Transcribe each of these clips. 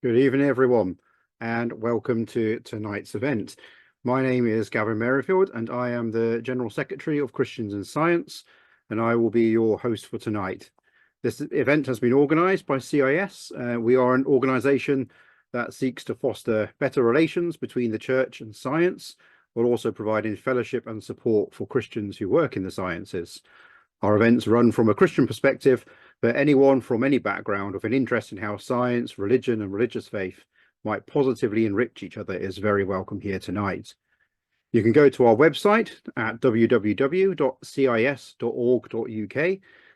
Good evening, everyone, and welcome to tonight's event. My name is Gavin Merrifield, and I am the General Secretary of Christians in Science, and I will be your host for tonight. This event has been organised by CIS. We are an organisation that seeks to foster better relations between the church and science, while also providing fellowship and support for Christians who work in the sciences. Our events run from a Christian perspective, but anyone from any background with an interest in how science, religion, and religious faith might positively enrich each other is very welcome here tonight. You can go to our website at www.cis.org.uk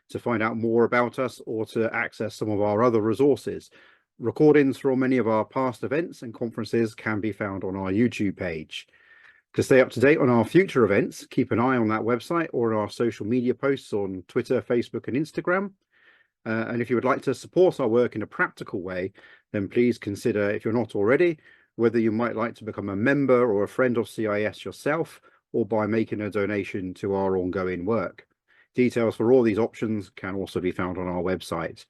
to find out more about us or to access some of our other resources. Recordings from many of our past events and conferences can be found on our YouTube page. To stay up to date on our future events, keep an eye on that website or our social media posts on Twitter, Facebook, and Instagram. And if you would like to support our work in a practical way, then please consider, if you're not already, whether you might like to become a member or a friend of CIS yourself, or by making a donation to our ongoing work. Details for all these options can also be found on our website.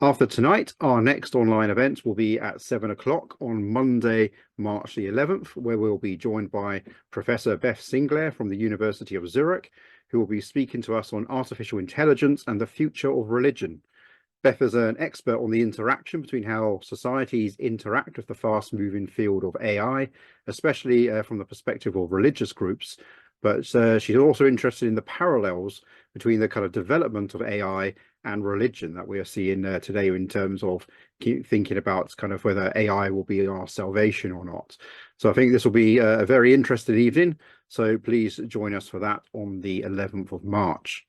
After tonight, our next online event will be at 7 o'clock on Monday, March the 11th, where we'll be joined by Professor Beth Sinclair from the University of Zurich, who will be speaking to us on artificial intelligence and the future of religion. Beth is an expert on the interaction between how societies interact with the fast-moving field of AI, especially from the perspective of religious groups. But she's also interested in the parallels between the kind of development of AI and religion that we are seeing today in terms of thinking about kind of whether AI will be our salvation or not. So I think this will be a very interesting evening. So please join us for that on the 11th of March.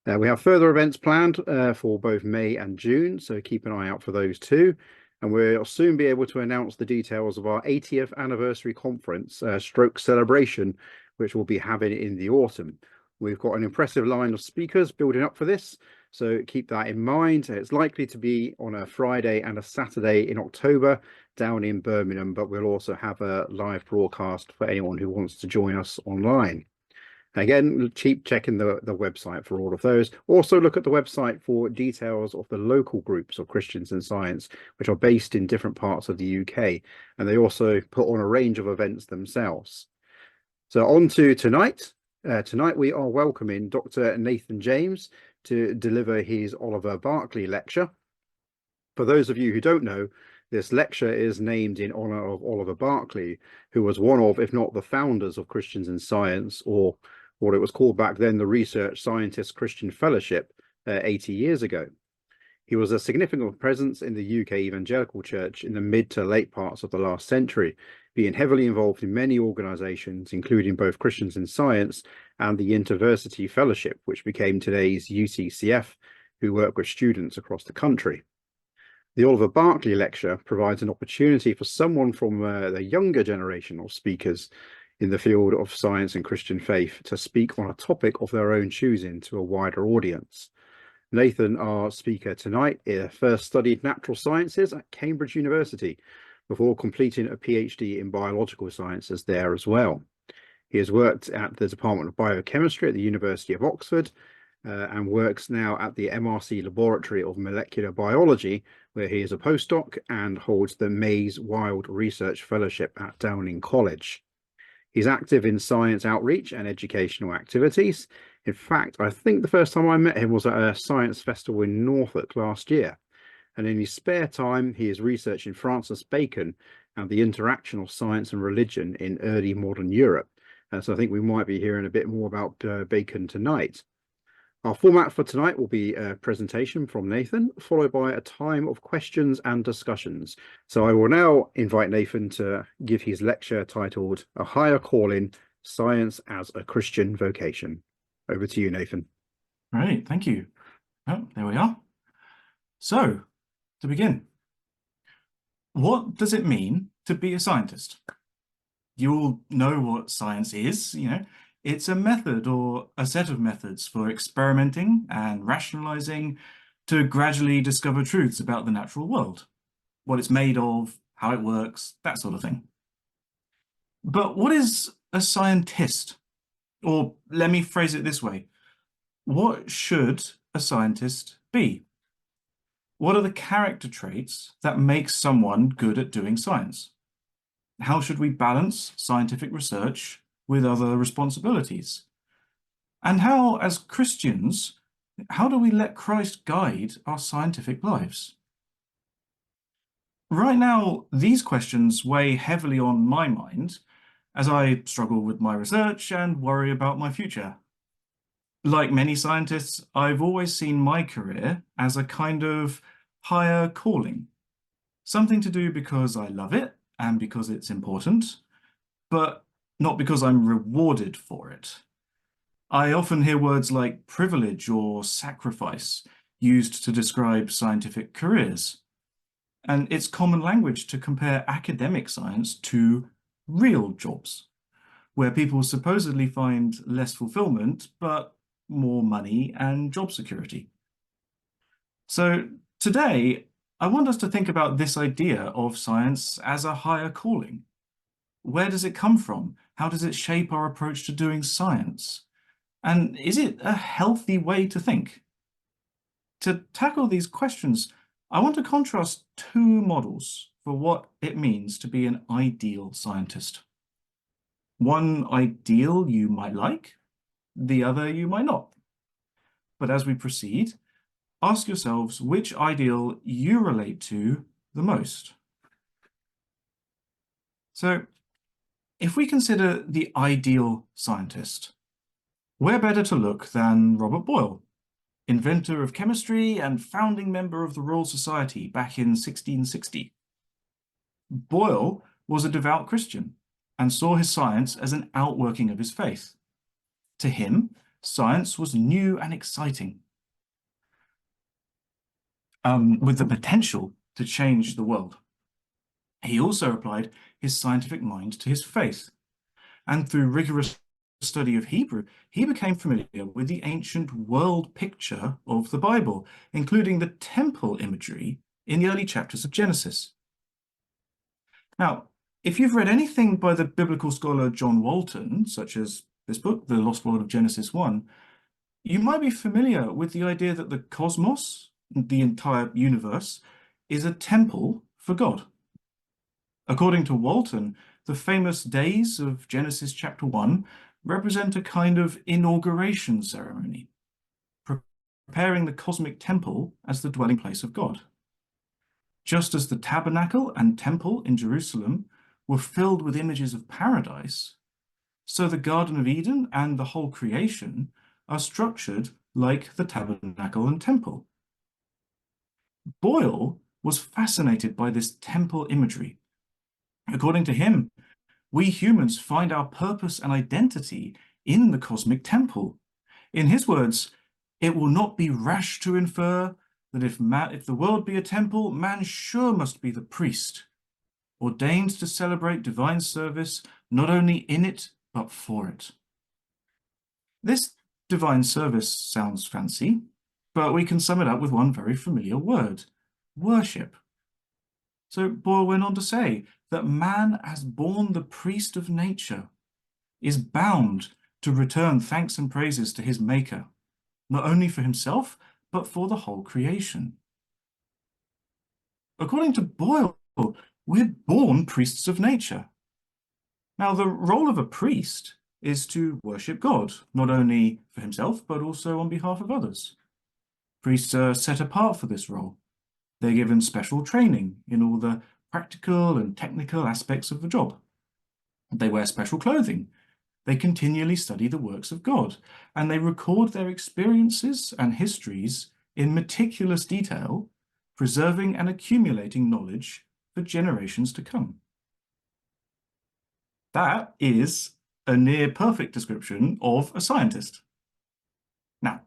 We have further events planned for both May and June, so keep an eye out for those too. And we'll soon be able to announce the details of our 80th anniversary conference, stroke celebration, which we'll be having in the autumn. We've got an impressive line of speakers building up for this, so keep that in mind. It's likely to be on a Friday and a Saturday in October down in Birmingham, but we'll also have a live broadcast for anyone who wants to join us online. Again, keep checking the website for all of those. Also look at the website for details of the local groups of Christians in Science, which are based in different parts of the UK, and they also put on a range of events themselves. So on to tonight. Tonight we are welcoming Dr. Nathan James to deliver his Oliver Barclay lecture. For those of you who don't know, this lecture is named in honor of Oliver Barclay, who was one of, if not the founders of Christians in Science, or what it was called back then, the Research Scientists Christian Fellowship 80 years ago. He was a significant presence in the UK Evangelical Church in the mid to late parts of the last century, being heavily involved in many organisations, including both Christians in Science and the InterVersity Fellowship, which became today's UCCF, who work with students across the country. The Oliver Barclay lecture provides an opportunity for someone from the younger generation of speakers in the field of science and Christian faith to speak on a topic of their own choosing to a wider audience. Nathan, our speaker tonight, first studied natural sciences at Cambridge University before completing a PhD in biological sciences there as well. He has worked at the Department of Biochemistry at the University of Oxford and works now at the MRC Laboratory of Molecular Biology, where he is a postdoc and holds the Mays Wild Research Fellowship at Downing College. He's active in science outreach and educational activities. In fact, I think the first time I met him was at a science festival in Norfolk last year. And in his spare time, he is researching Francis Bacon and the interaction of science and religion in early modern Europe. And so I think we might be hearing a bit more about Bacon tonight. Our format for tonight will be a presentation from Nathan, followed by a time of questions and discussions. So I will now invite Nathan to give his lecture titled A Higher Calling, Science as a Christian Vocation. Over to you, Nathan. Great, thank you. Oh, there we are. So, to begin, what does it mean to be a scientist? You all know what science is, It's a method or a set of methods for experimenting and rationalizing to gradually discover truths about the natural world, what it's made of, how it works, that sort of thing. But what is a scientist? Or let me phrase it this way. What should a scientist be? What are the character traits that make someone good at doing science? How should we balance scientific research with other responsibilities? And how, as Christians, how do we let Christ guide our scientific lives? Right now, these questions weigh heavily on my mind as I struggle with my research and worry about my future. Like many scientists, I've always seen my career as a kind of higher calling, something to do because I love it and because it's important, but not because I'm rewarded for it. I often hear words like privilege or sacrifice used to describe scientific careers, and it's common language to compare academic science to real jobs, where people supposedly find less fulfillment, but more money and job security. So today, I want us to think about this idea of science as a higher calling. Where does it come from? How does it shape our approach to doing science? And is it a healthy way to think? To tackle these questions, I want to contrast two models for what it means to be an ideal scientist. One ideal you might like, the other you might not. But as we proceed, ask yourselves which ideal you relate to the most. So, if we consider the ideal scientist, where better to look than Robert Boyle, inventor of chemistry and founding member of the Royal Society back in 1660. Boyle was a devout Christian and saw his science as an outworking of his faith. To him, science was new and exciting, with the potential to change the world. He also applied his scientific mind to his faith, and through rigorous study of Hebrew, he became familiar with the ancient world picture of the Bible, including the temple imagery in the early chapters of Genesis. Now, if you've read anything by the biblical scholar John Walton, such as this book, The Lost World of Genesis 1, you might be familiar with the idea that the cosmos, the entire universe, is a temple for God. According to Walton, the famous days of Genesis chapter 1 represent a kind of inauguration ceremony, preparing the cosmic temple as the dwelling place of God. Just as the tabernacle and temple in Jerusalem were filled with images of paradise, so the Garden of Eden and the whole creation are structured like the tabernacle and temple. Boyle was fascinated by this temple imagery. According to him, we humans find our purpose and identity in the cosmic temple. In his words, it will not be rash to infer that if the world be a temple, man sure must be the priest, ordained to celebrate divine service not only in it, but for it. This divine service sounds fancy, but we can sum it up with one very familiar word: worship. So Boyle went on to say that man, as born the priest of nature, is bound to return thanks and praises to his maker, not only for himself, but for the whole creation. According to Boyle, we're born priests of nature. Now, the role of a priest is to worship God, not only for himself, but also on behalf of others. Priests are set apart for this role. They're given special training in all the practical and technical aspects of the job. They wear special clothing. They continually study the works of God, and they record their experiences and histories in meticulous detail, preserving and accumulating knowledge for generations to come. That is a near perfect description of a scientist. Now,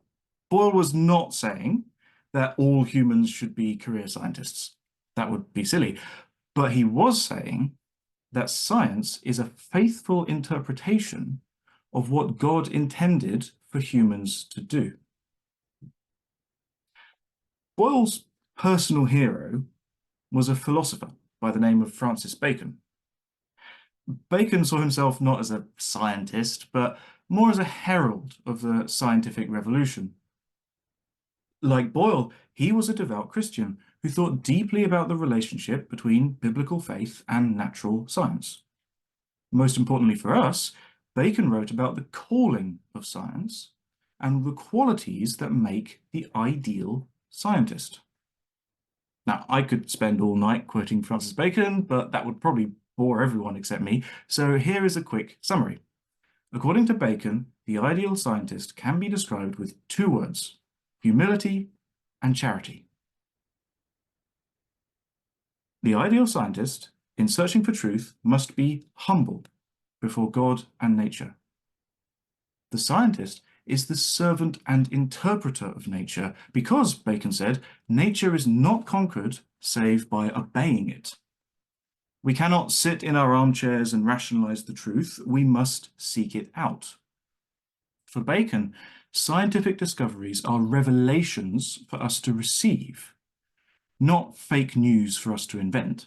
Boyle was not saying that all humans should be career scientists. That would be silly. But he was saying that science is a faithful interpretation of what God intended for humans to do. Boyle's personal hero was a philosopher by the name of Francis Bacon. Bacon saw himself not as a scientist, but more as a herald of the scientific revolution. Like Boyle, he was a devout Christian who thought deeply about the relationship between biblical faith and natural science. Most importantly for us, Bacon wrote about the calling of science and the qualities that make the ideal scientist. Now, I could spend all night quoting Francis Bacon, but that would probably bore everyone except me, so here is a quick summary. According to Bacon, the ideal scientist can be described with two words: humility and charity. The ideal scientist, in searching for truth, must be humble before God and nature. The scientist is the servant and interpreter of nature because, Bacon said, nature is not conquered save by obeying it. We cannot sit in our armchairs and rationalize the truth. We must seek it out. For Bacon, scientific discoveries are revelations for us to receive, not fake news for us to invent.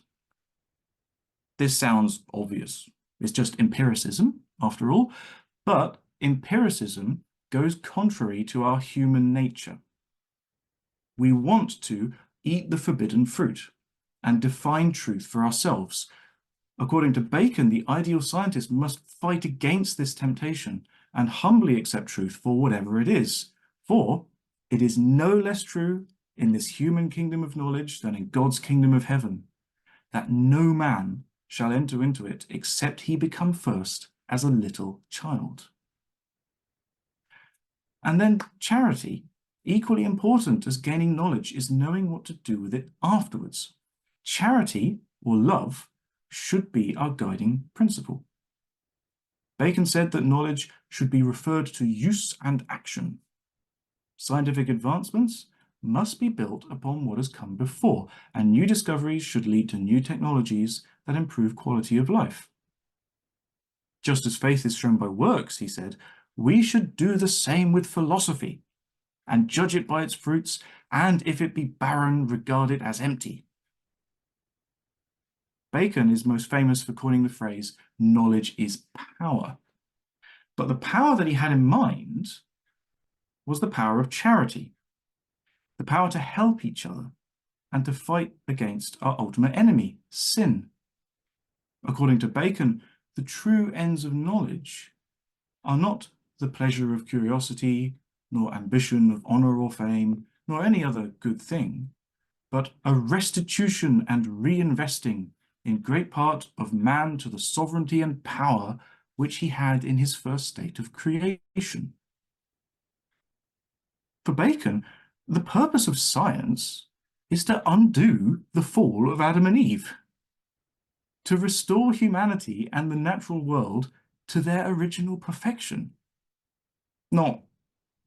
This sounds obvious. It's just empiricism, after all, but empiricism goes contrary to our human nature. We want to eat the forbidden fruit and define truth for ourselves. According to Bacon, the ideal scientist must fight against this temptation and humbly accept truth for whatever it is, for it is no less true in this human kingdom of knowledge than in God's kingdom of heaven, that no man shall enter into it except he become first as a little child. And then charity, equally important as gaining knowledge, is knowing what to do with it afterwards. Charity, or love, should be our guiding principle. Bacon said that knowledge should be referred to use and action. Scientific advancements must be built upon what has come before, and new discoveries should lead to new technologies that improve quality of life. Just as faith is shown by works, he said, we should do the same with philosophy, and judge it by its fruits, and if it be barren, regard it as empty. Bacon is most famous for coining the phrase, knowledge is power. But the power that he had in mind was the power of charity, the power to help each other and to fight against our ultimate enemy, sin. According to Bacon, the true ends of knowledge are not the pleasure of curiosity, nor ambition of honor or fame, nor any other good thing, but a restitution and reinvesting in great part of man to the sovereignty and power which he had in his first state of creation. For Bacon, the purpose of science is to undo the fall of Adam and Eve, to restore humanity and the natural world to their original perfection. Not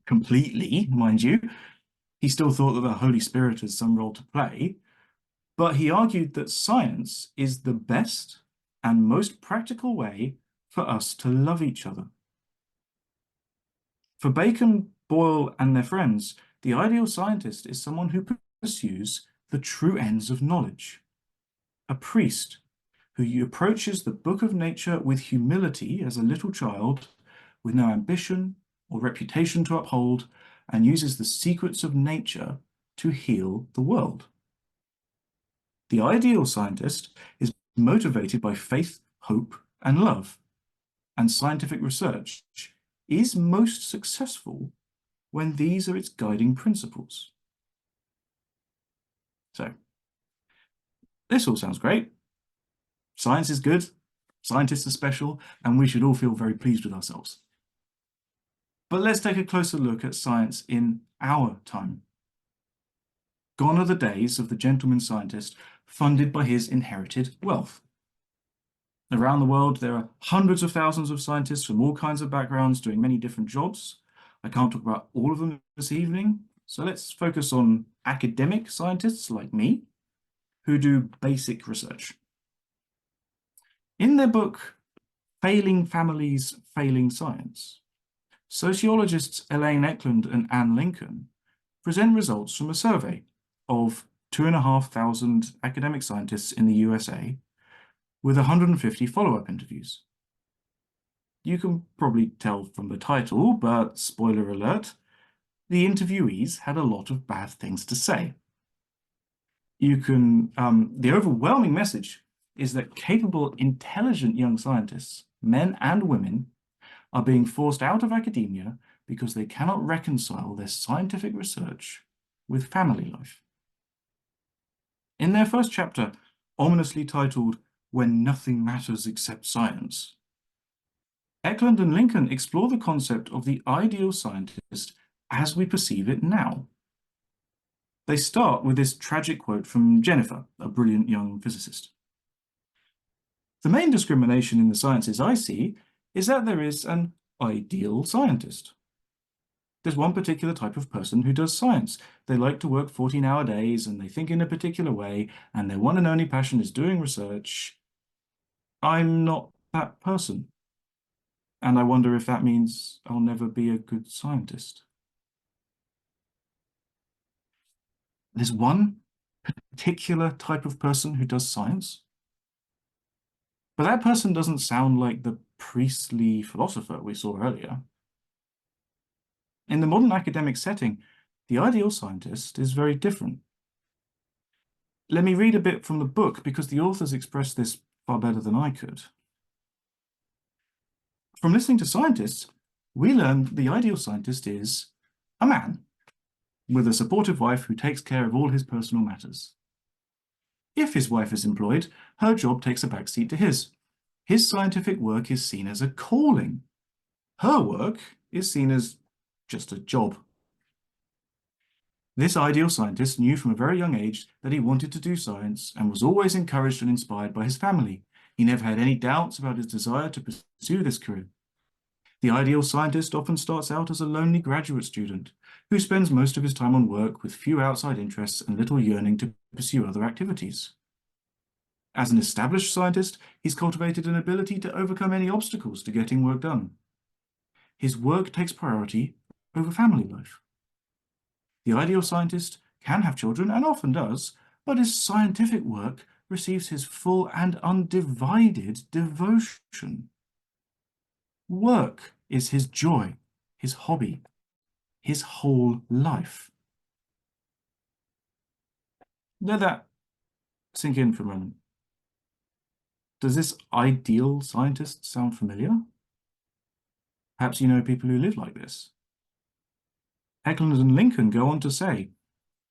completely, mind you. He still thought that the Holy Spirit has some role to play, but he argued that science is the best and most practical way for us to love each other. For Bacon, Boyle, and their friends, the ideal scientist is someone who pursues the true ends of knowledge. A priest who approaches the book of nature with humility as a little child, with no ambition or reputation to uphold, and uses the secrets of nature to heal the world. The ideal scientist is motivated by faith, hope, and love, and scientific research is most successful when these are its guiding principles. So, this all sounds great. Science is good, scientists are special, and we should all feel very pleased with ourselves. But let's take a closer look at science in our time. Gone are the days of the gentleman scientist funded by his inherited wealth. Around the world, there are hundreds of thousands of scientists from all kinds of backgrounds doing many different jobs. I can't talk about all of them this evening, so let's focus on academic scientists like me, who do basic research. In their book, Failing Families, Failing Science, sociologists Elaine Eklund and Anne Lincoln present results from a survey of 2,500 academic scientists in the USA with 150 follow-up interviews. You can probably tell from the title, but spoiler alert, the interviewees had a lot of bad things to say. The overwhelming message is that capable, intelligent young scientists, men and women, are being forced out of academia because they cannot reconcile their scientific research with family life. In their first chapter, ominously titled "When Nothing Matters Except Science," Eklund and Lincoln explore the concept of the ideal scientist as we perceive it now. They start with this tragic quote from Jennifer, a brilliant young physicist. "The main discrimination in the sciences I see is that there is an ideal scientist. There's one particular type of person who does science. They like to work 14-hour days and they think in a particular way, and their one and only passion is doing research. I'm not that person. And I wonder if that means I'll never be a good scientist." There's one particular type of person who does science, but that person doesn't sound like the priestly philosopher we saw earlier. In the modern academic setting, the ideal scientist is very different. Let me read a bit from the book because the authors express this far better than I could. "From listening to scientists, we learn the ideal scientist is a man with a supportive wife who takes care of all his personal matters. If his wife is employed, her job takes a backseat to his. His scientific work is seen as a calling. Her work is seen as just a job. This ideal scientist knew from a very young age that he wanted to do science and was always encouraged and inspired by his family. He never had any doubts about his desire to pursue this career. The ideal scientist often starts out as a lonely graduate student who spends most of his time on work with few outside interests and little yearning to pursue other activities. As an established scientist, he's cultivated an ability to overcome any obstacles to getting work done. His work takes priority over family life. The ideal scientist can have children, and often does, but his scientific work receives his full and undivided devotion. Work is his joy, his hobby, his whole life." Let that sink in for a moment. Does this ideal scientist sound familiar? Perhaps you know people who live like this. Eklund and Lincoln go on to say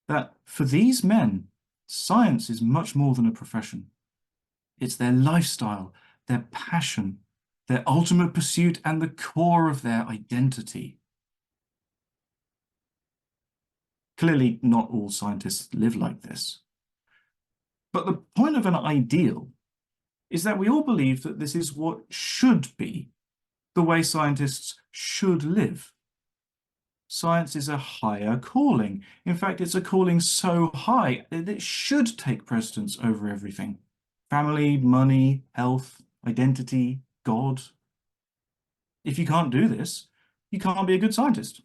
that for these men, science is much more than a profession. It's their lifestyle, their passion, their ultimate pursuit, and the core of their identity. Clearly, not all scientists live like this. But the point of an ideal is that we all believe that this is what should be the way scientists should live. Science is a higher calling. In fact, it's a calling so high that it should take precedence over everything. Family, money, health, identity, God. If you can't do this, you can't be a good scientist.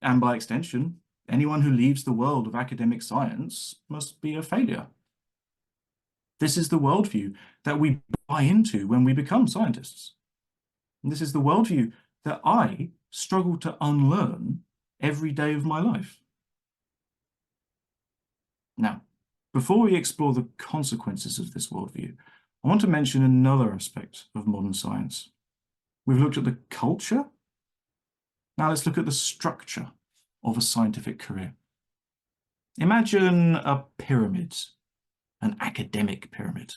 And by extension, anyone who leaves the world of academic science must be a failure. This is the worldview that we buy into when we become scientists. And this is the worldview that I struggle to unlearn every day of my life. Now, before we explore the consequences of this worldview, I want to mention another aspect of modern science. We've looked at the culture. Now let's look at the structure of a scientific career. Imagine a pyramid, an academic pyramid.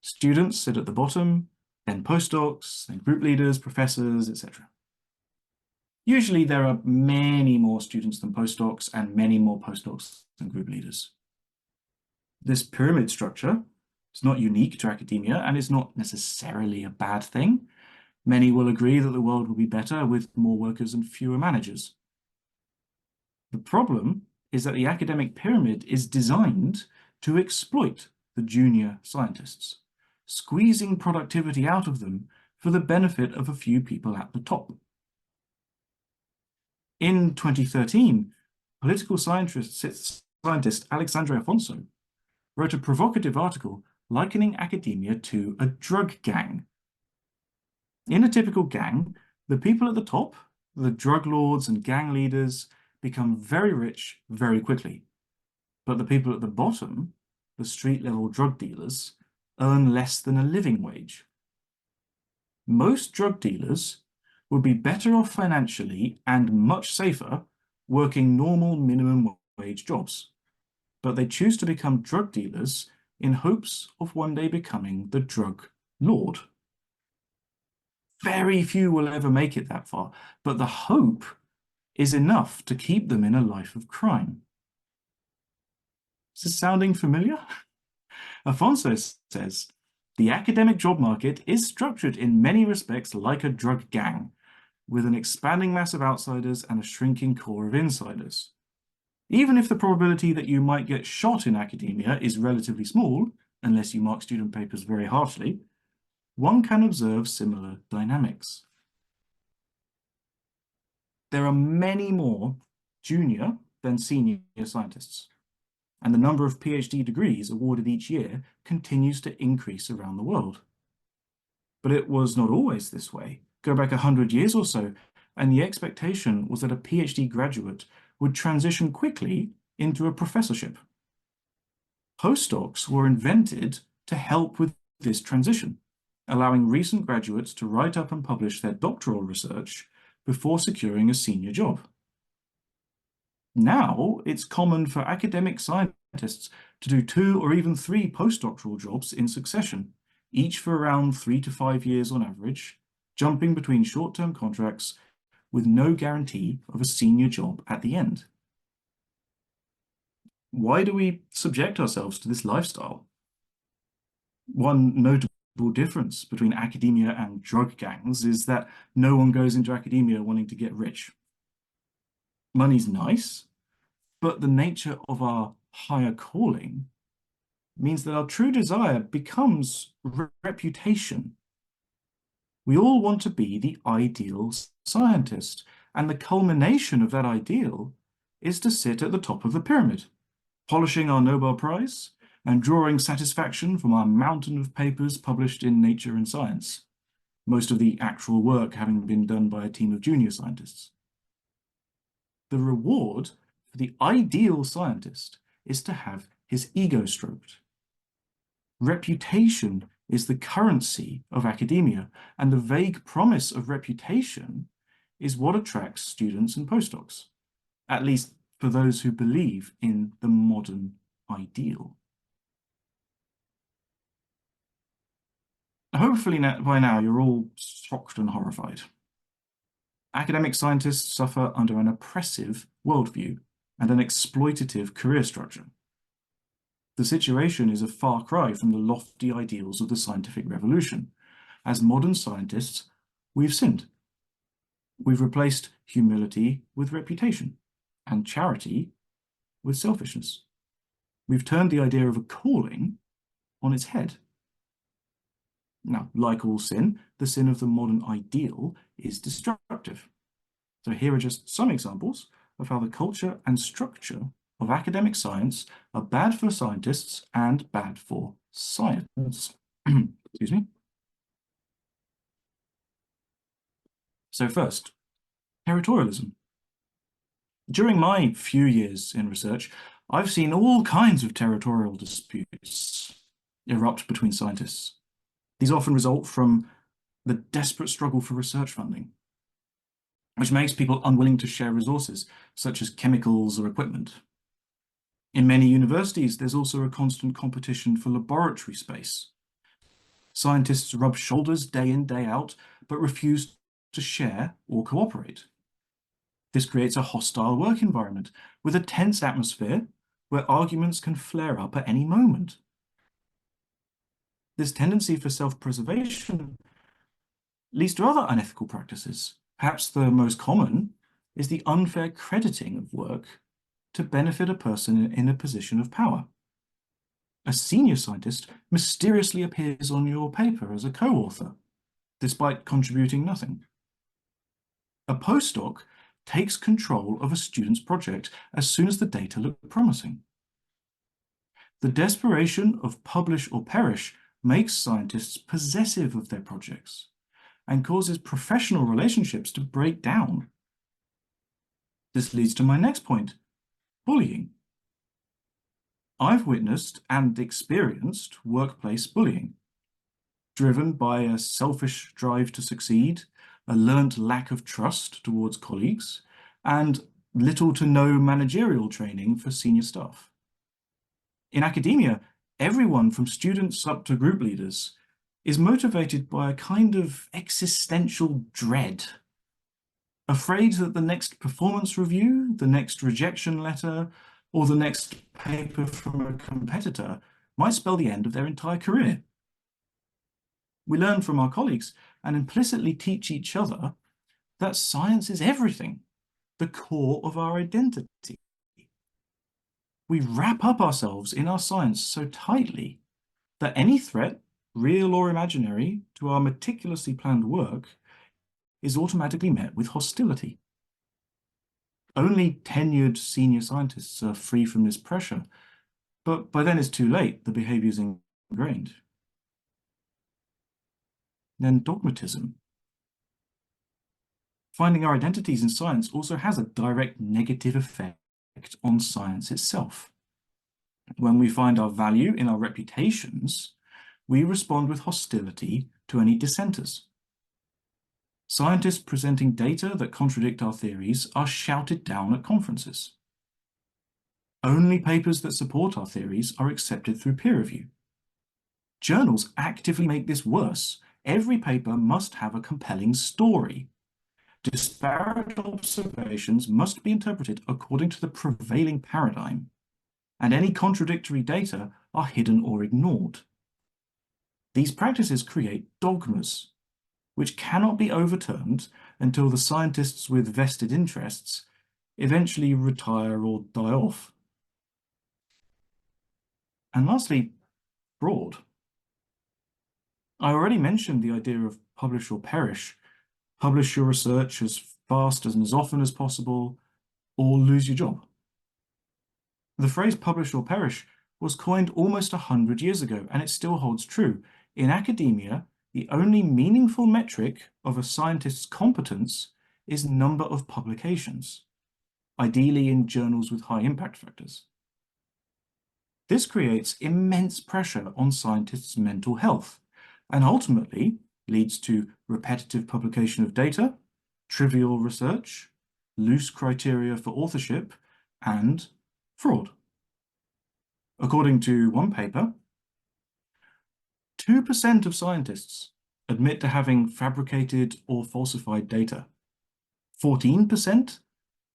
Students sit at the bottom, then postdocs, then group leaders, professors, etc. Usually there are many more students than postdocs and many more postdocs than group leaders. This pyramid structure is not unique to academia and is not necessarily a bad thing. Many will agree that the world will be better with more workers and fewer managers. The problem is that the academic pyramid is designed to exploit the junior scientists, squeezing productivity out of them for the benefit of a few people at the top. In 2013, political scientist Alexandre Afonso wrote a provocative article likening academia to a drug gang. In a typical gang, the people at the top the drug lords and gang leaders become very rich very quickly. But the people at the bottom, the street-level drug dealers, earn less than a living wage. Most drug dealers would be better off financially and much safer working normal minimum wage jobs, but they choose to become drug dealers in hopes of one day becoming the drug lord. Very few will ever make it that far, but the hope is enough to keep them in a life of crime. Is this sounding familiar? Afonso says, the academic job market is structured in many respects like a drug gang, with an expanding mass of outsiders and a shrinking core of insiders. Even if the probability that you might get shot in academia is relatively small, unless you mark student papers very harshly, one can observe similar dynamics. There are many more junior than senior scientists, and the number of PhD degrees awarded each year continues to increase around the world. But it was not always this way. Go back 100 years or so, and the expectation was that a PhD graduate would transition quickly into a professorship. Postdocs were invented to help with this transition, allowing recent graduates to write up and publish their doctoral research before securing a senior job. Now, it's common for academic scientists to do 2 or even 3 postdoctoral jobs in succession, each for around 3 to 5 years on average, jumping between short-term contracts with no guarantee of a senior job at the end. Why do we subject ourselves to this lifestyle? One notable difference between academia and drug gangs is that no one goes into academia wanting to get rich. Money's nice, but the nature of our higher calling means that our true desire becomes reputation. We all want to be the ideal scientist, and the culmination of that ideal is to sit at the top of the pyramid, polishing our Nobel Prize and drawing satisfaction from our mountain of papers published in Nature and Science, most of the actual work having been done by a team of junior scientists. The reward for the ideal scientist is to have his ego stroked. Reputation is the currency of academia, and the vague promise of reputation is what attracts students and postdocs, at least for those who believe in the modern ideal. Hopefully by now you're all shocked and horrified. Academic scientists suffer under an oppressive worldview and an exploitative career structure. The situation is a far cry from the lofty ideals of the scientific revolution. As modern scientists, we've sinned. We've replaced humility with reputation and charity with selfishness. We've turned the idea of a calling on its head. Now, like all sin, the sin of the modern ideal is destructive. So here are just some examples of how the culture and structure of academic science are bad for scientists and bad for science. Excuse me. So first, territorialism. During my few years in research, I've seen all kinds of territorial disputes erupt between scientists. These often result from the desperate struggle for research funding, which makes people unwilling to share resources, such as chemicals or equipment. In many universities, there's also a constant competition for laboratory space. Scientists rub shoulders day in, day out, but refuse to share or cooperate. This creates a hostile work environment with a tense atmosphere where arguments can flare up at any moment. This tendency for self-preservation leads to other unethical practices. Perhaps the most common is the unfair crediting of work to benefit a person in a position of power. A senior scientist mysteriously appears on your paper as a co-author, despite contributing nothing. A postdoc takes control of a student's project as soon as the data look promising. The desperation of publish or perish makes scientists possessive of their projects and causes professional relationships to break down This leads to my next point, bullying. I've witnessed and experienced workplace bullying, driven by a selfish drive to succeed, a learnt lack of trust towards colleagues, and little to no managerial training for senior staff. In academia, everyone from students up to group leaders is motivated by a kind of existential dread, afraid that the next performance review, the next rejection letter, or the next paper from a competitor might spell the end of their entire career. We learn from our colleagues and implicitly teach each other that science is everything, the core of our identity. We wrap up ourselves in our science so tightly that any threat, real or imaginary, to our meticulously planned work is automatically met with hostility. Only tenured senior scientists are free from this pressure, but by then it's too late, the behavior is ingrained. Then dogmatism. Finding our identities in science also has a direct negative effect on science itself. When we find our value in our reputations, we respond with hostility to any dissenters. Scientists presenting data that contradict our theories are shouted down at conferences. Only papers that support our theories are accepted through peer review. Journals actively make this worse. Every paper must have a compelling story. Disparate observations must be interpreted according to the prevailing paradigm, and any contradictory data are hidden or ignored. These practices create dogmas, which cannot be overturned until the scientists with vested interests eventually retire or die off. And lastly, fraud. I already mentioned the idea of publish or perish. Publish your research as fast and as often as possible, or lose your job. The phrase publish or perish was coined almost 100 years ago, and it still holds true. In academia, the only meaningful metric of a scientist's competence is number of publications, ideally in journals with high impact factors. This creates immense pressure on scientists' mental health, and ultimately leads to repetitive publication of data, trivial research, loose criteria for authorship, and fraud. According to one paper, 2% of scientists admit to having fabricated or falsified data. 14%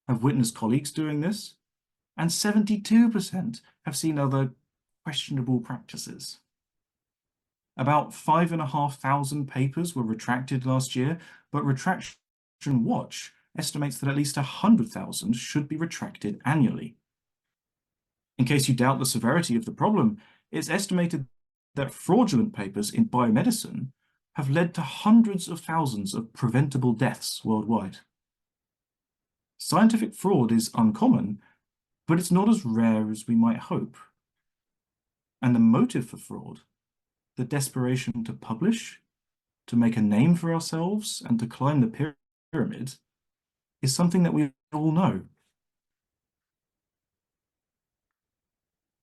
have witnessed colleagues doing this, and 72% have seen other questionable practices. About 5,500 papers were retracted last year, but Retraction Watch estimates that at least 100,000 should be retracted annually. In case you doubt the severity of the problem, it's estimated that fraudulent papers in biomedicine have led to hundreds of thousands of preventable deaths worldwide. Scientific fraud is uncommon, but it's not as rare as we might hope. And the motive for fraud, the desperation to publish, to make a name for ourselves, and to climb the pyramid, is something that we all know.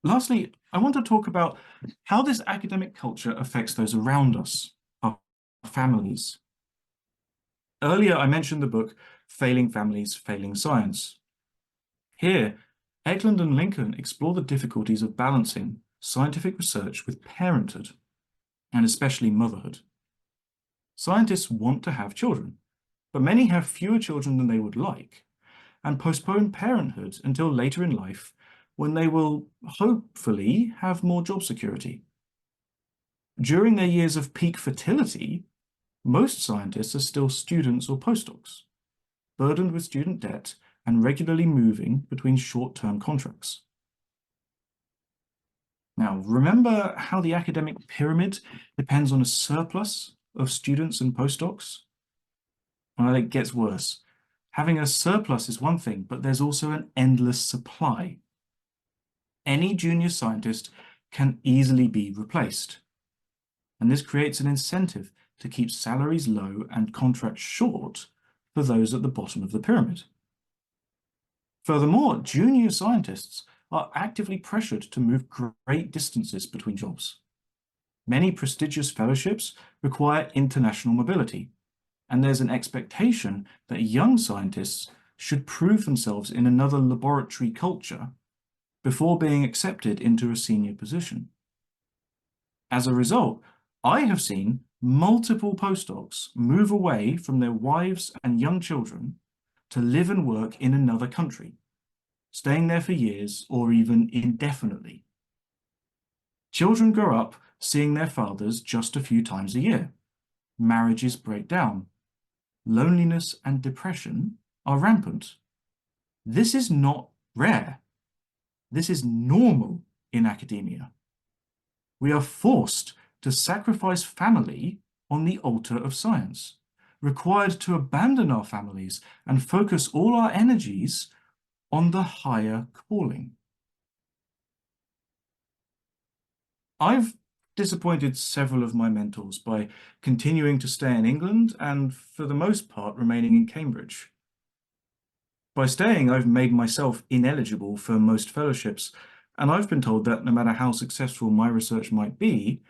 Lastly, I want to talk about how this academic culture affects those around us, our families. Earlier, I mentioned the book Failing Families, Failing Science. Here, Eklund and Lincoln explore the difficulties of balancing scientific research with parenthood, and especially motherhood. Scientists want to have children, but many have fewer children than they would like, and postpone parenthood until later in life, when they will hopefully have more job security. During their years of peak fertility, most scientists are still students or postdocs, burdened with student debt and regularly moving between short-term contracts. Now, remember how the academic pyramid depends on a surplus of students and postdocs? Well, it gets worse. Having a surplus is one thing, but there's also an endless supply. Any junior scientist can easily be replaced. And this creates an incentive to keep salaries low and contracts short for those at the bottom of the pyramid. Furthermore, junior scientists are actively pressured to move great distances between jobs. Many prestigious fellowships require international mobility, and there's an expectation that young scientists should prove themselves in another laboratory culture before being accepted into a senior position. As a result, I have seen multiple postdocs move away from their wives and young children to live and work in another country, staying there for years or even indefinitely. Children grow up seeing their fathers just a few times a year. Marriages break down. Loneliness and depression are rampant. This is not rare. This is normal in academia. We are forced to sacrifice family on the altar of science, required to abandon our families and focus all our energies on the higher calling. I've disappointed several of my mentors by continuing to stay in England and, for the most part, remaining in Cambridge. By staying, I've made myself ineligible for most fellowships, and I've been told that no matter how successful my research might be,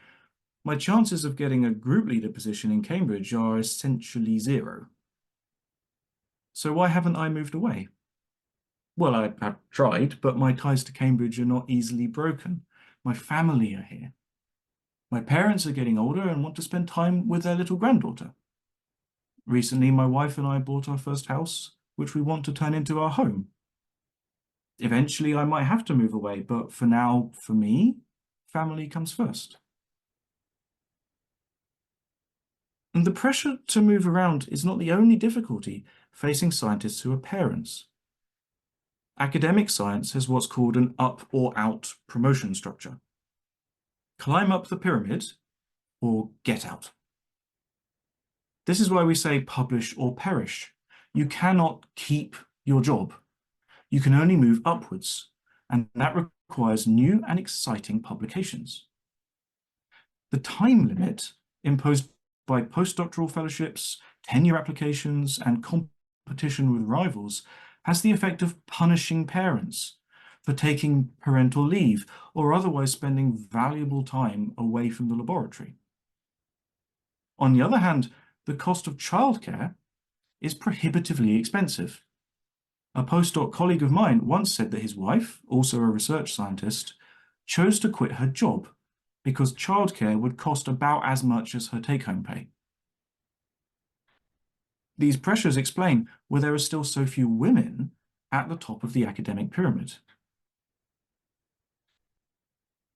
my chances of getting a group leader position in Cambridge are essentially zero. So why haven't I moved away? Well, I've tried, but my ties to Cambridge are not easily broken. My family are here. My parents are getting older and want to spend time with their little granddaughter. Recently, my wife and I bought our first house, which we want to turn into our home. Eventually, I might have to move away, but for now, for me, family comes first. And the pressure to move around is not the only difficulty facing scientists who are parents. Academic science has what's called an up or out promotion structure. Climb up the pyramid or get out. This is why we say publish or perish. You cannot keep your job. You can only move upwards, and that requires new and exciting publications. The time limit imposed by postdoctoral fellowships, tenure applications, and competition with rivals has the effect of punishing parents for taking parental leave or otherwise spending valuable time away from the laboratory. On the other hand, the cost of childcare is prohibitively expensive. A postdoc colleague of mine once said that his wife, also a research scientist, chose to quit her job because childcare would cost about as much as her take-home pay. These pressures explain why there are still so few women at the top of the academic pyramid.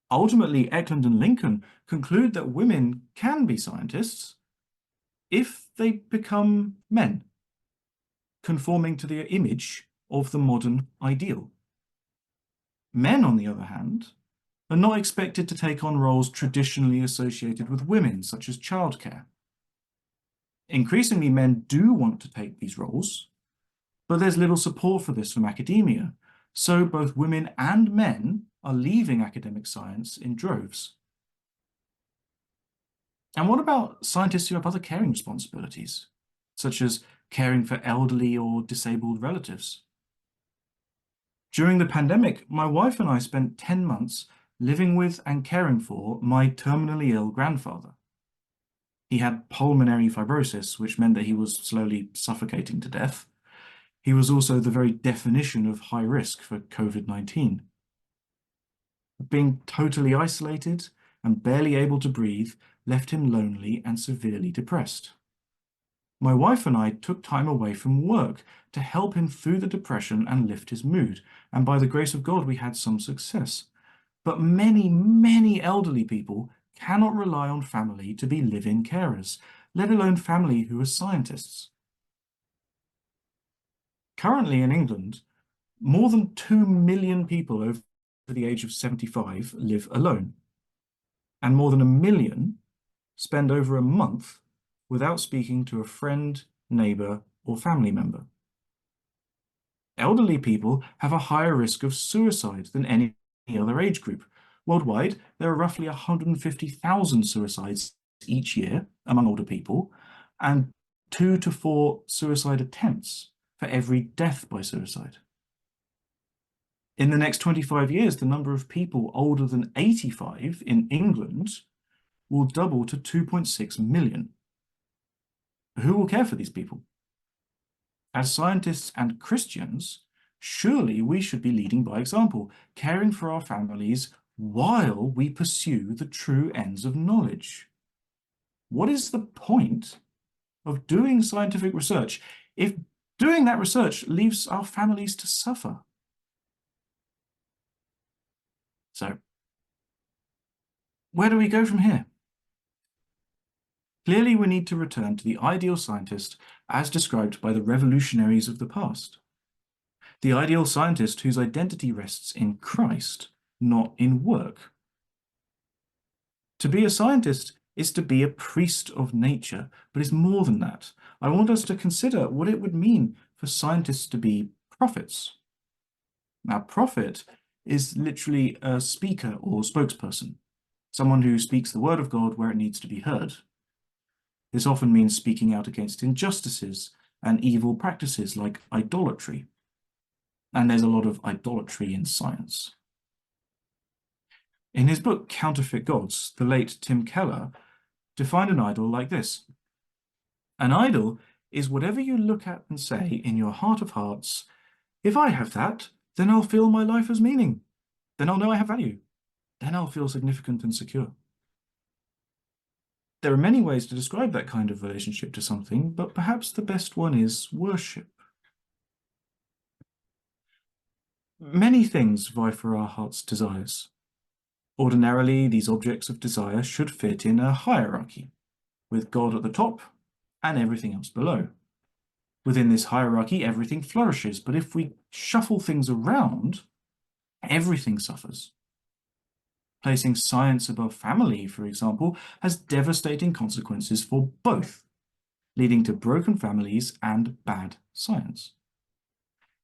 Ultimately, Eklund and Lincoln conclude that women can be scientists if they become men, conforming to the image of the modern ideal. Men, on the other hand, are not expected to take on roles traditionally associated with women, such as childcare. Increasingly, men do want to take these roles, but there's little support for this from academia, so both women and men are leaving academic science in droves. And what about scientists who have other caring responsibilities, such as caring for elderly or disabled relatives? During the pandemic, my wife and I spent 10 months living with and caring for my terminally ill grandfather. He had pulmonary fibrosis, which meant that he was slowly suffocating to death. He was also the very definition of high risk for COVID-19. Being totally isolated and barely able to breathe left him lonely and severely depressed. My wife and I took time away from work to help him through the depression and lift his mood, and by the grace of God, we had some success. But many, many elderly people cannot rely on family to be live-in carers, let alone family who are scientists. Currently in England, more than 2 million people over the age of 75 live alone, and more than 1 million spend over a month without speaking to a friend, neighbour, or family member. Elderly people have a higher risk of suicide than any other age group. Worldwide, there are roughly 150,000 suicides each year among older people, and 2 to 4 suicide attempts for every death by suicide. In the next 25 years, the number of people older than 85 in England will double to 2.6 million. Who will care for these people? As scientists and Christians, surely we should be leading by example, caring for our families while we pursue the true ends of knowledge. What is the point of doing scientific research if doing that research leaves our families to suffer? So, where do we go from here? Clearly, we need to return to the ideal scientist as described by the revolutionaries of the past. The ideal scientist whose identity rests in Christ, not in work. To be a scientist is to be a priest of nature, but it's more than that. I want us to consider what it would mean for scientists to be prophets. Now, prophet is literally a speaker or spokesperson, someone who speaks the word of God where it needs to be heard. This often means speaking out against injustices and evil practices like idolatry. And there's a lot of idolatry in science. In his book Counterfeit Gods, the late Tim Keller defined an idol like this. An idol is whatever you look at and say in your heart of hearts, if I have that, then I'll feel my life has meaning. Then I'll know I have value. Then I'll feel significant and secure. There are many ways to describe that kind of relationship to something, but perhaps the best one is worship. Many things vie for our heart's desires. Ordinarily, these objects of desire should fit in a hierarchy, with God at the top and everything else below. Within this hierarchy, everything flourishes, but if we shuffle things around, everything suffers. Placing science above family, for example, has devastating consequences for both, leading to broken families and bad science.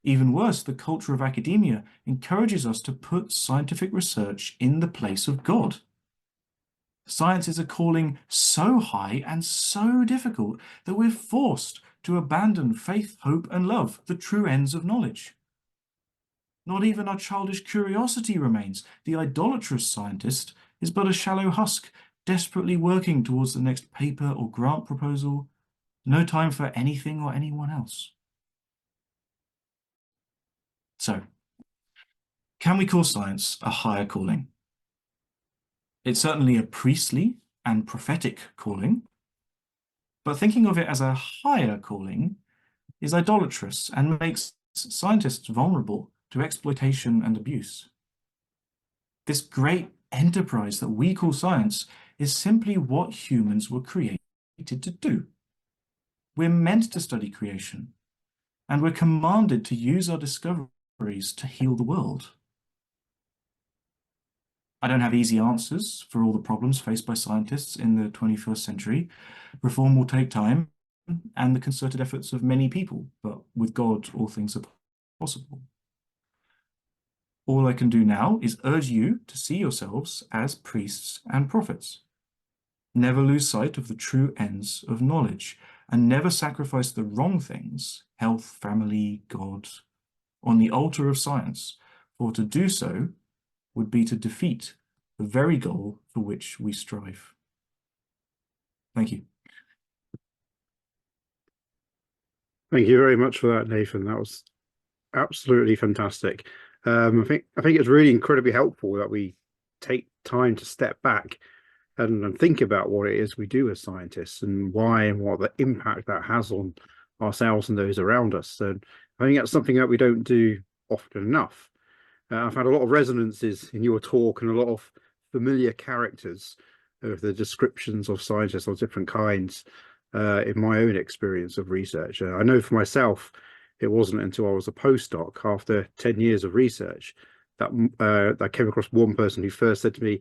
Even worse, the culture of academia encourages us to put scientific research in the place of God. Science is a calling so high and so difficult that we're forced to abandon faith, hope, and love, the true ends of knowledge. Not even our childish curiosity remains. The idolatrous scientist is but a shallow husk, desperately working towards the next paper or grant proposal. No time for anything or anyone else. So, can we call science a higher calling? It's certainly a priestly and prophetic calling, but thinking of it as a higher calling is idolatrous and makes scientists vulnerable to exploitation and abuse. This great enterprise that we call science is simply what humans were created to do. We're meant to study creation, and we're commanded to use our discoveries to heal the world. I don't have easy answers for all the problems faced by scientists in the 21st century. Reform will take time and the concerted efforts of many people, but with God, all things are possible. All I can do now is urge you to see yourselves as priests and prophets. Never lose sight of the true ends of knowledge, and never sacrifice the wrong things, health, family, God, on the altar of science, for to do so would be to defeat the very goal for which we strive. Thank you. Thank you very much for that, Nathan. That was absolutely fantastic. I think it's really incredibly helpful that we take time to step back and think about what it is we do as scientists and why and what the impact that has on ourselves and those around us. And I think that's something that we don't do often enough. I've had a lot of resonances in your talk and a lot of familiar characters of the descriptions of scientists of different kinds in my own experience of research. I know for myself, it wasn't until I was a postdoc after 10 years of research that I came across one person who first said to me,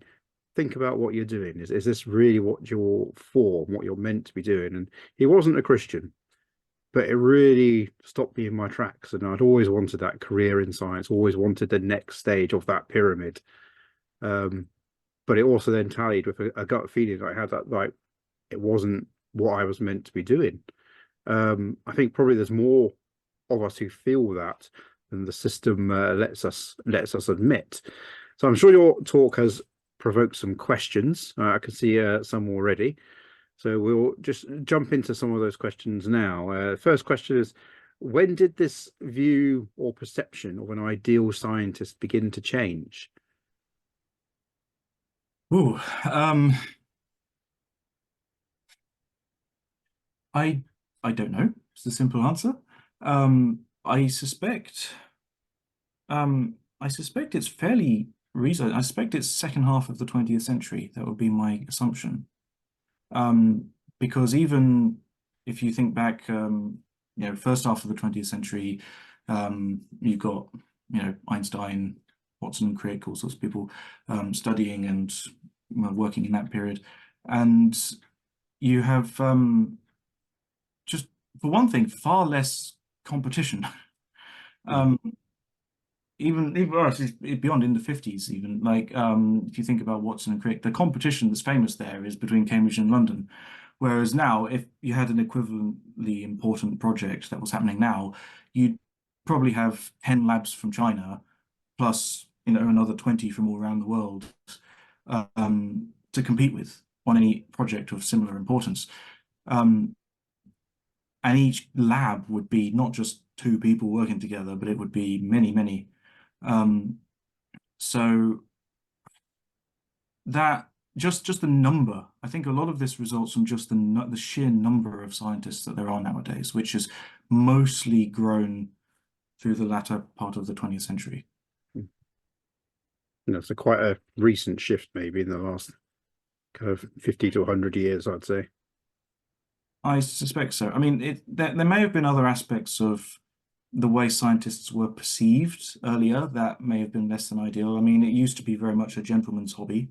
think about what you're doing. Is this really what you're for, what you're meant to be doing? And he wasn't a Christian, but it really stopped me in my tracks. And I'd always wanted that career in science, always wanted the next stage of that pyramid. But it also then tallied with a gut feeling I had that like it wasn't what I was meant to be doing. I think probably there's more of us who feel that than the system lets us admit. So I'm sure your talk has provoked some questions. I can see some already. So we'll just jump into some of those questions now. First question is, when did this view or perception of an ideal scientist begin to change? Ooh, I don't know. It's the simple answer. I suspect it's fairly recent. I suspect it's second half of the 20th century. That would be my assumption. Because even if you think back, first half of the 20th century, you've got, Einstein, Watson, Crick, all sorts of people studying and working in that period. And you have just, for one thing, far less competition. Um, even well, it's beyond in the 50s, even like if you think about Watson and Crick, the competition that's famous there is between Cambridge and London. Whereas now, if you had an equivalently important project that was happening now, you'd probably have 10 labs from China plus another 20 from all around the world to compete with on any project of similar importance. Um, and each lab would be not just two people working together, but it would be many, many. So that just the number, I think a lot of this results from just the sheer number of scientists that there are nowadays, which has mostly grown through the latter part of the 20th century. So quite a recent shift, maybe in the last kind of 50 to 100 years, I'd say. I suspect so. I mean, there may have been other aspects of the way scientists were perceived earlier that may have been less than ideal. I mean, it used to be very much a gentleman's hobby,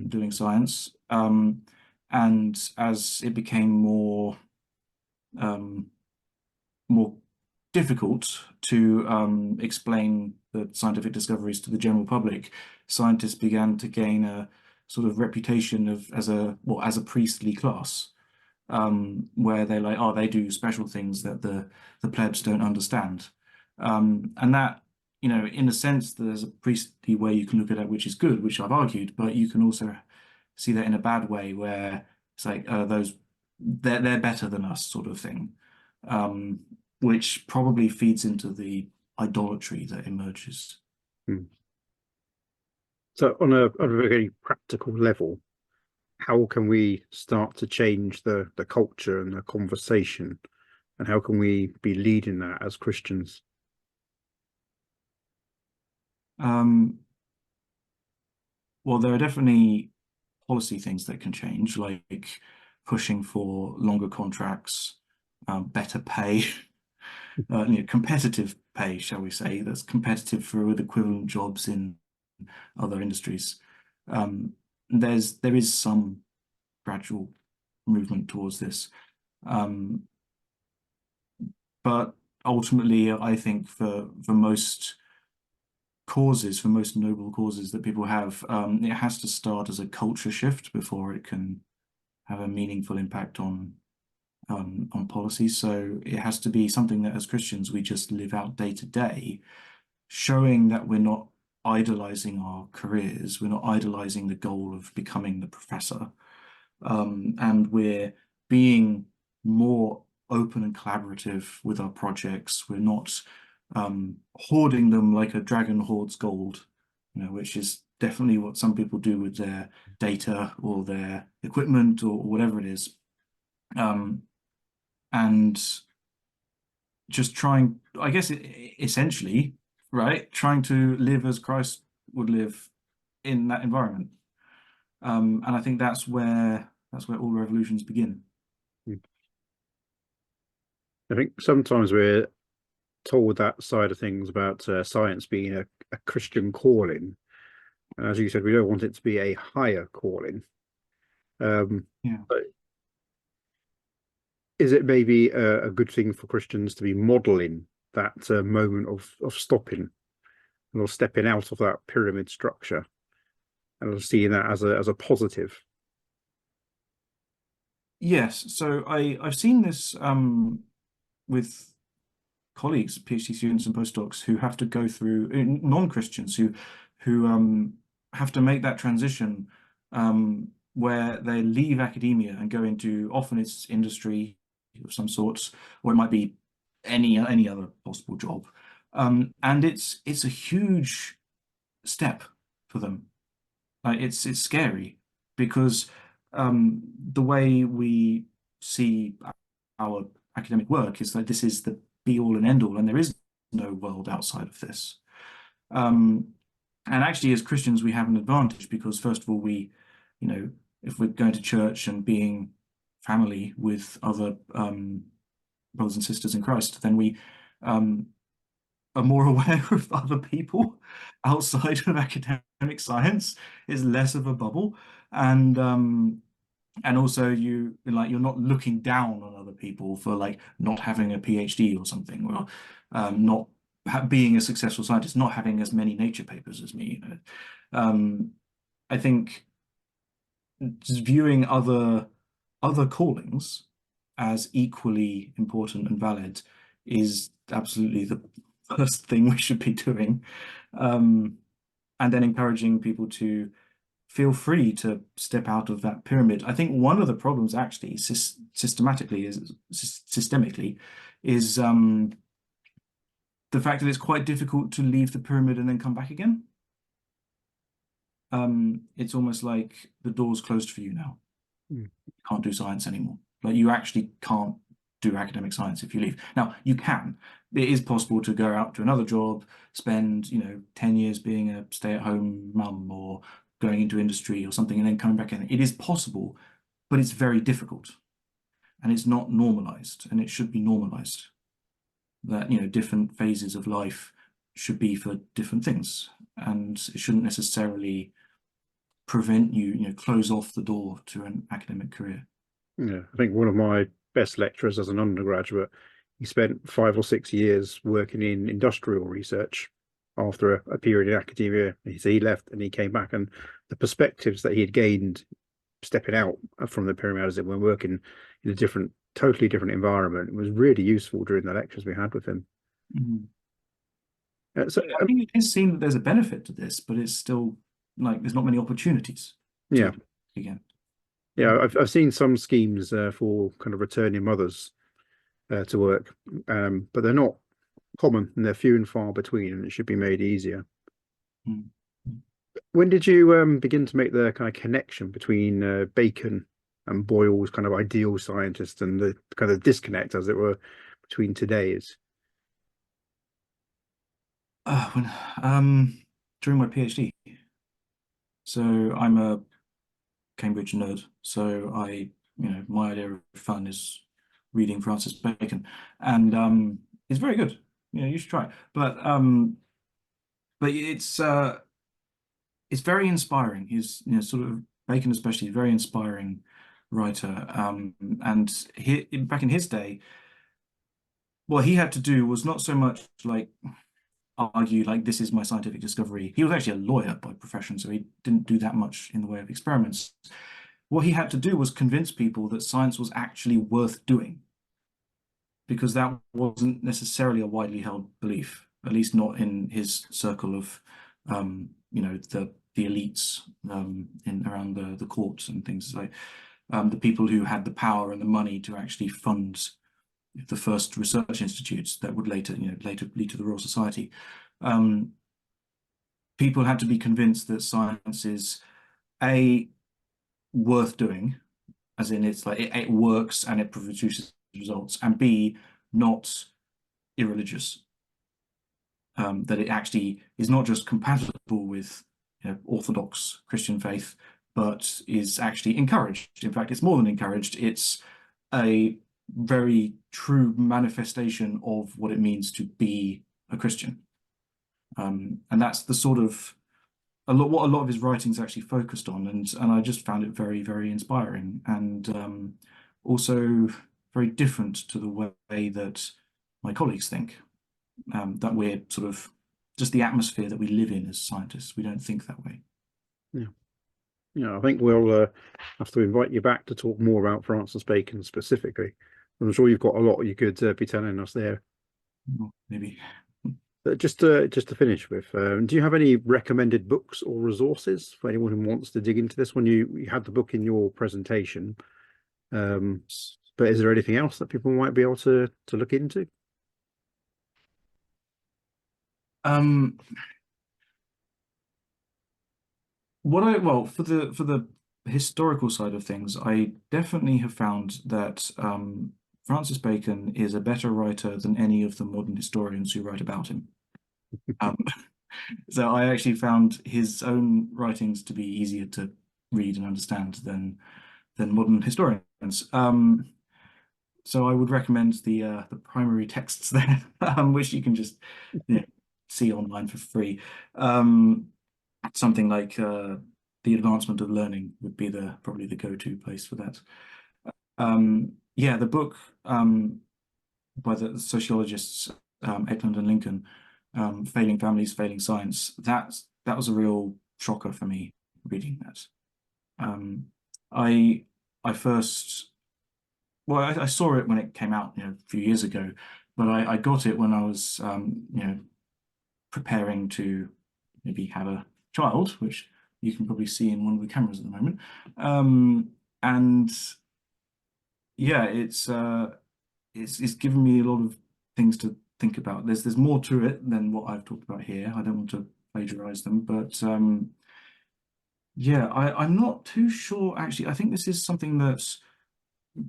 doing science. And as it became um, more difficult to explain the scientific discoveries to the general public, scientists began to gain a sort of reputation as a priestly class, where they're like, oh, they do special things that the plebs don't understand. And that, in a sense, there's a priestly way you can look at it, which is good, which I've argued, but you can also see that in a bad way where it's like they're better than us sort of thing, which probably feeds into the idolatry that emerges. So on a very practical level, how can we start to change the culture and the conversation, and how can we be leading that as Christians? Well, there are definitely policy things that can change, like pushing for longer contracts, better pay, competitive pay, shall we say, that's competitive for with equivalent jobs in other industries. There is some gradual movement towards this. But ultimately, I think for most causes, for most noble causes that people have, it has to start as a culture shift before it can have a meaningful impact on policy. So it has to be something that as Christians we just live out day to day, showing that we're not idolizing our careers, we're not idolizing the goal of becoming the professor, and we're being more open and collaborative with our projects. We're not hoarding them like a dragon hoards gold, which is definitely what some people do with their data or their equipment or whatever it is. And just trying, I guess, essentially, right, trying to live as Christ would live in that environment. And I think that's where all revolutions begin. I think sometimes we're told that side of things about science being a Christian calling. And as you said, we don't want it to be a higher calling. Yeah. But is it maybe a good thing for Christians to be modeling that moment of stopping or stepping out of that pyramid structure and seeing that as a positive? Yes. So I've seen this with colleagues, PhD students and postdocs, who have to go through non-Christians who have to make that transition where they leave academia and go into, often it's industry of some sorts, or it might be any other possible job. And it's a huge step for them. It's scary because the way we see our academic work is that this is the be all and end all, and there is no world outside of this. And actually, as Christians, we have an advantage because, first of all, if we're going to church and being family with other brothers and sisters in Christ, then we are more aware of other people outside of academic science. Is less of a bubble, and also you're not looking down on other people for like not having a PhD or something, or not being a successful scientist, not having as many Nature papers as me. I think just viewing other callings as equally important and valid is absolutely the first thing we should be doing, and then encouraging people to feel free to step out of that pyramid. I think one of the problems actually systemically is the fact that it's quite difficult to leave the pyramid and then come back again. It's almost like the door's closed for you now. You can't do science anymore. Like, you actually can't do academic science if you leave. Now, you can. It is possible to go out to another job, spend 10 years being a stay-at-home mum or going into industry or something, and then coming back in. It is possible, but it's very difficult, and it's not normalized, and it should be normalized. That different phases of life should be for different things, and it shouldn't necessarily prevent you, close off the door to an academic career. Yeah, I think one of my best lecturers as an undergraduate, he spent 5 or 6 years working in industrial research after a period in academia. He left and he came back, and the perspectives that he had gained stepping out from the pyramid, as it were, working in a totally different environment, was really useful during the lectures we had with him. So I think it is seen that there's a benefit to this, but it's still like there's not many opportunities. Again. Yeah, I've seen some schemes for kind of returning mothers to work, but they're not common and they're few and far between, and it should be made easier. When did you begin to make the kind of connection between Bacon and Boyle's kind of ideal scientist and the kind of disconnect, as it were, between today's? During my PhD. So I'm a Cambridge nerd. So my idea of fun is reading Francis Bacon, and it's very good. You should try it. But it's very inspiring. He's sort of Bacon especially, very inspiring writer. And back in his day, what he had to do was not so much like argue like this is my scientific discovery. He was actually a lawyer by profession, so he didn't do that much in the way of experiments. What he had to do was convince people that science was actually worth doing, because that wasn't necessarily a widely held belief, at least not in his circle of the elites around the courts and things like the people who had the power and the money to actually fund the first research institutes that would later lead to the Royal Society. People had to be convinced that science is worth doing, as in it's like it works and it produces results, and B, not irreligious. That it actually is not just compatible with Orthodox Christian faith, but is actually encouraged. In fact, it's more than encouraged. It's a very true manifestation of what it means to be a Christian. And that's the sort of what a lot of his writings actually focused on, and I just found it very, very inspiring, and also very different to the way that my colleagues think. That we're sort of just the atmosphere that we live in as scientists. We don't think that way. I think we'll have to invite you back to talk more about Francis Bacon specifically. I'm sure you've got a lot you could be telling us there. Well, maybe. Just to finish with, do you have any recommended books or resources for anyone who wants to dig into this? When you had the book in your presentation, um, but is there anything else that people might be able to look into? Um, well, for the historical side of things, I definitely have found that Francis Bacon is a better writer than any of the modern historians who write about him. Um, so I actually found his own writings to be easier to read and understand than modern historians. So I would recommend the primary texts there, which you can just, you know, see online for free. Um, Something like the advancement of learning would be the probably the go-to place for that. Yeah, the book by the sociologists Eklund and Lincoln, Failing Families, Failing Science. That was a real shocker for me reading that. Um, I I first well, I saw it when it came out, a few years ago, but I got it when I was, preparing to maybe have a child, which you can probably see in one of the cameras at the moment. And yeah, it's given me a lot of things to think about. There's more to it than what I've talked about here. I don't want to plagiarize them, but yeah, I'm not too sure actually. I think this is something that's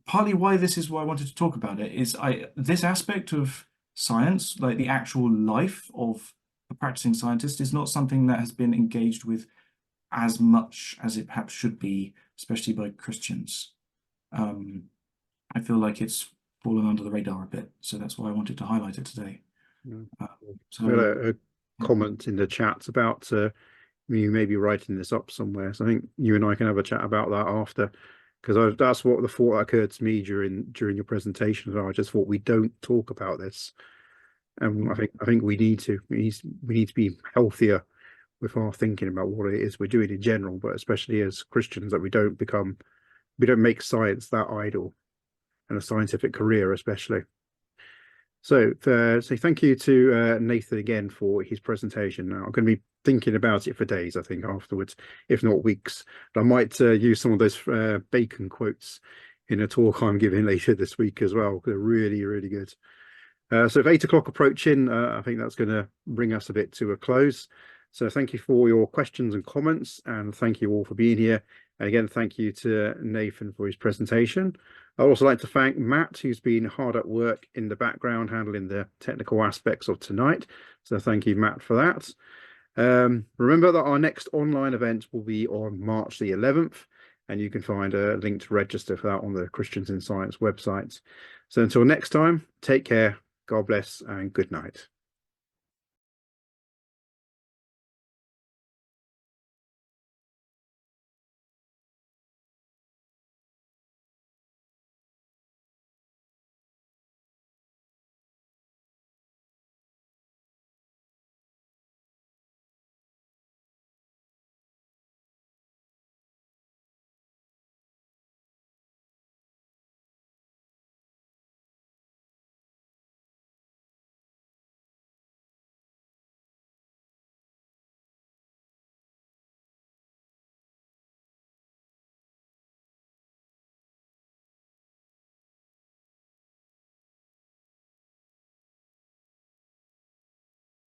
partly why this is why I wanted to talk about it is I this aspect of science, like the actual life of a practicing scientist, is not something that has been engaged with as much as it perhaps should be, especially by Christians. Um, I feel like it's fallen under the radar a bit, so that's why I wanted to highlight it today. Yeah. Uh, We had so a comment in the chat about you may be writing this up somewhere. So I think you and I can have a chat about that after, because that's what the thought that occurred to me during your presentation as well. I just thought we don't talk about this, and I think we need to be healthier with our thinking about what it is we're doing in general, but especially as Christians, that we don't make science that idle and a scientific career especially. So thank you to Nathan again for his presentation. Now, I'm going to be thinking about it for days, I think, afterwards, if not weeks. But I might use some of those Bacon quotes in a talk I'm giving later this week as well. They're really, really good. So if 8 o'clock approaching, I think that's going to bring us a bit to a close. So thank you for your questions and comments, and thank you all for being here. And again, thank you to Nathan for his presentation. I'd also like to thank Matt, who's been hard at work in the background handling the technical aspects of tonight. So thank you, Matt, for that. Remember that our next online event will be on March the 11th, and you can find a link to register for that on the Christians in Science website. So until next time, take care, God bless, and good night.